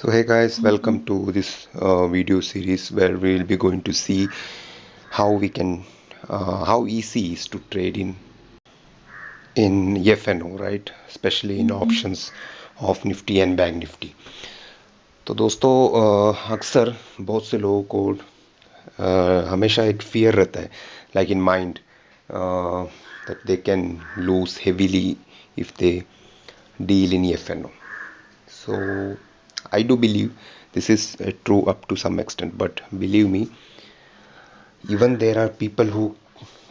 So hey guys, welcome to this video series where we will be going to see how we can how easy is to trade in FNO, right? Especially in options of Nifty and Bank Nifty. तो दोस्तों अक्सर बहुत से लोगों को हमेशा एक fear रहता है like in mind that they can lose heavily if they deal in FNO. So I do believe this is true up to some extent, but believe me, even there are people who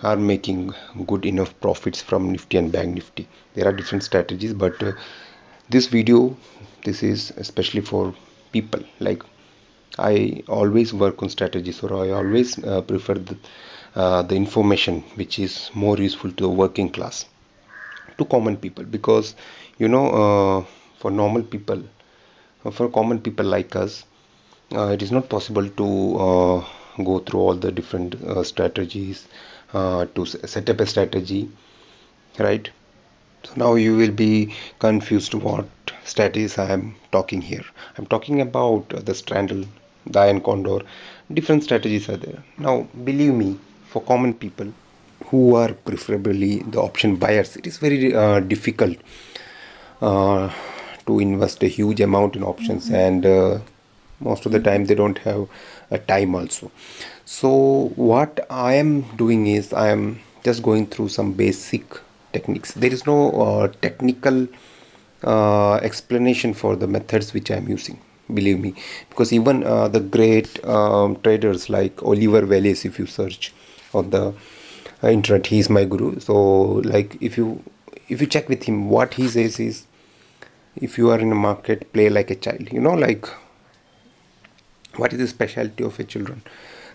are making good enough profits from Nifty and Bank Nifty. There are different strategies, but this video, this is especially for people. Like I always work on strategies, or I always prefer the information which is more useful to the working class, to common people, because for normal people, for common people like us, it is not possible to go through all the different strategies to set up a strategy, right? So now you will be confused what strategies I am talking here. I'm talking about the straddle, the iron condor. Different strategies are there. Now, believe me, for common people who are preferably the option buyers, it is very difficult uh, to invest a huge amount in options, and most of the time they don't have a time also. So what I am doing is I am just going through some basic techniques. There is no technical explanation for the methods which I am using, believe me, because even the great traders like Oliver Velez, if you search on the internet, he is my guru. So like if you check with him, what he says is, if you are in a market, play like a child. Like, what is the specialty of a children?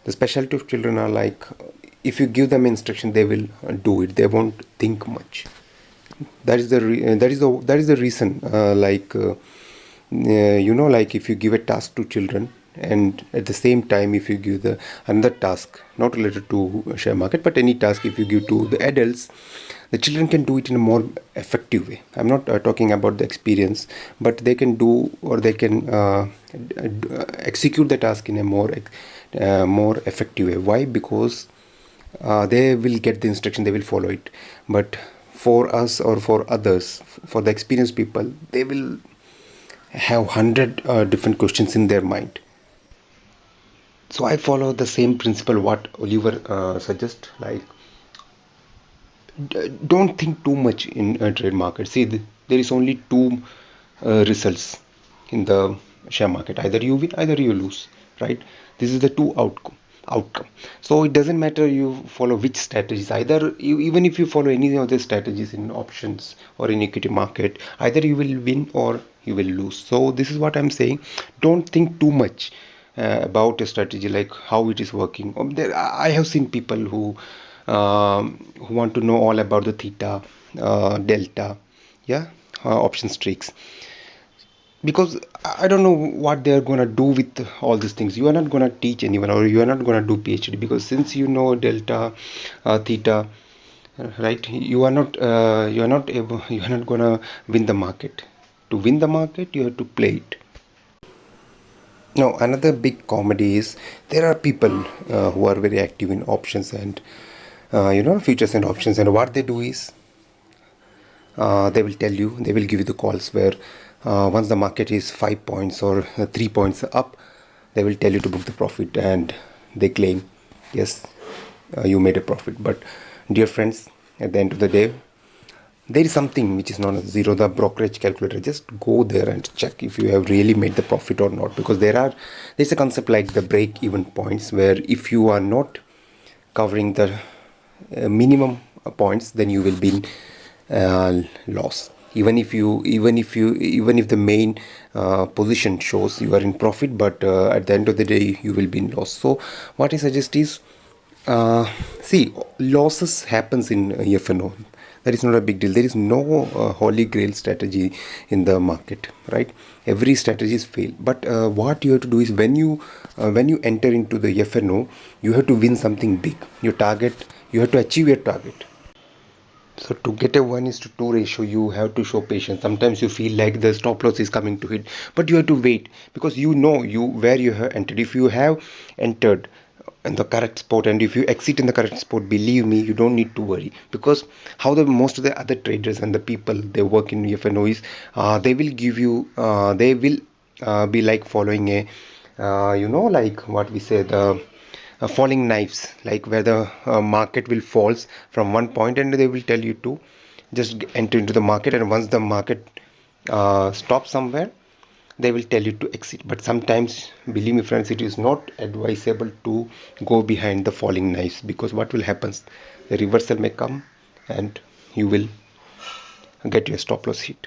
The specialty of children are like, if you give them instruction, they will do it. They won't think much. That is the reason. Like if you give a task to children, and at the same time, if you give the another task not related to share market, but any task, if you give to the adults, the children can do it in a more effective way. I'm not talking about the experience, but they can do, or they can execute the task in a more effective way. Why? Because they will get the instruction, they will follow it. But for us, or for others, for the experienced people, they will have 100 different questions in their mind. So I follow the same principle what Oliver suggests. Like, don't think too much in a trade market. See, there is only two results in the share market: either you win, either you lose, right? This is the two outcome. So it doesn't matter you follow which strategies. Even if you follow any of the strategies in options or in equity market, either you will win or you will lose. So this is what I'm saying. Don't think too much about a strategy, like how it is working. I have seen people who want to know all about the theta, delta, yeah, option streaks, because I don't know what they are gonna do with all these things. You are not gonna teach anyone, or you are not gonna do PhD, because since you know delta, theta, right? You are not gonna win the market. To win the market, you have to play it. Now, another big comedy is, there are people who are very active in options and futures and options, and what they do is, they will tell you, they will give you the calls where once the market is 5 points or 3 points up, they will tell you to book the profit, and they claim, yes, you made a profit. But dear friends, at the end of the day, there is something which is known as zero, the brokerage calculator. Just go there and check if you have really made the profit or not, because there's a concept like the break even points, where if you are not covering the minimum points, then you will be in loss. Even if the main position shows you are in profit, but at the end of the day you will be in loss. So what I suggest is, see, losses happens in FNO. That is not a big deal. There is no holy grail strategy in the market, right? Every strategy is fail. But what you have to do is, when you enter into the FNO, you have to win something big. You have to achieve your target. So to get a 1:2 ratio, you have to show patience. Sometimes you feel like the stop loss is coming to hit, but you have to wait because you know you where you have entered. If you have entered in the correct spot and if you exit in the correct spot, believe me, you don't need to worry because how the most of the other traders and the people they work in FNO is they will give you they will be like following a like what we say the falling knives, like where the market will falls from one point and they will tell you to just enter into the market, and once the market stops somewhere they will tell you to exit. But sometimes, believe me friends, it is not advisable to go behind the falling knives because what will happen, the reversal may come and you will get your stop loss hit.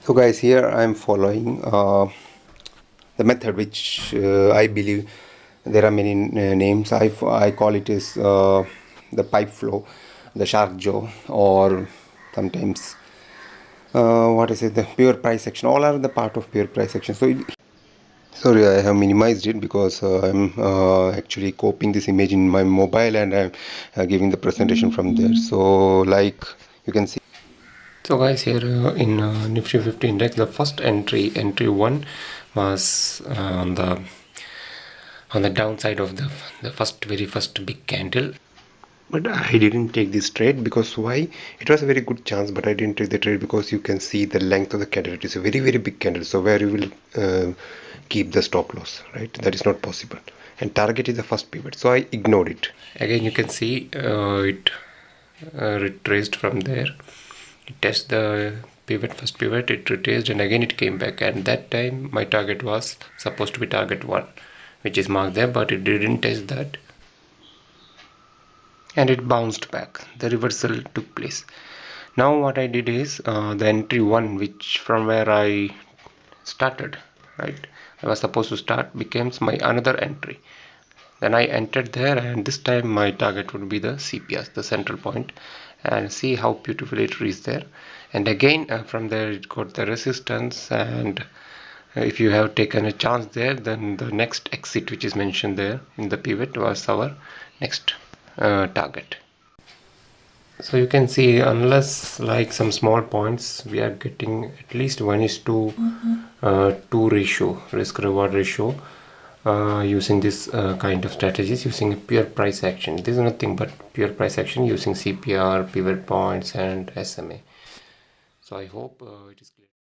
So guys, here I am following the method which I believe there are many names. I call it is the pipe flow, the shark jaw, or sometimes what is it, the pure price action. All are the part of pure price action. Sorry, I have minimized it because I'm actually copying this image in my mobile and I'm giving the presentation from there. So like you can see. So guys, here in Nifty 50 index, the first entry 1 was on the downside of the very first big candle. But I didn't take this trade because why? It was a very good chance, but I didn't take the trade because you can see the length of the candle. It is a very big candle. So where you will keep the stop loss, right? That is not possible. And target is the first pivot, so I ignored it. Again, you can see it retraced from there. It tested the first pivot, it retraced, and again it came back. And that time my target was supposed to be target 1, which is marked there, but it didn't test that. And it bounced back. The reversal took place. Now what I did is the entry 1, which from where I started, right, I was supposed to start, becomes my another entry. Then I entered there, and this time my target would be the CPS, the central point, and see how beautifully it reached there. And again from there it got the resistance, and if you have taken a chance there, then the next exit which is mentioned there in the pivot was our next target. So you can see, unless like some small points, we are getting at least 1:2 ratio, risk reward ratio, using this kind of strategies, using a pure price action. This is nothing but pure price action using CPR, pivot points and SMA. So I hope it is clear.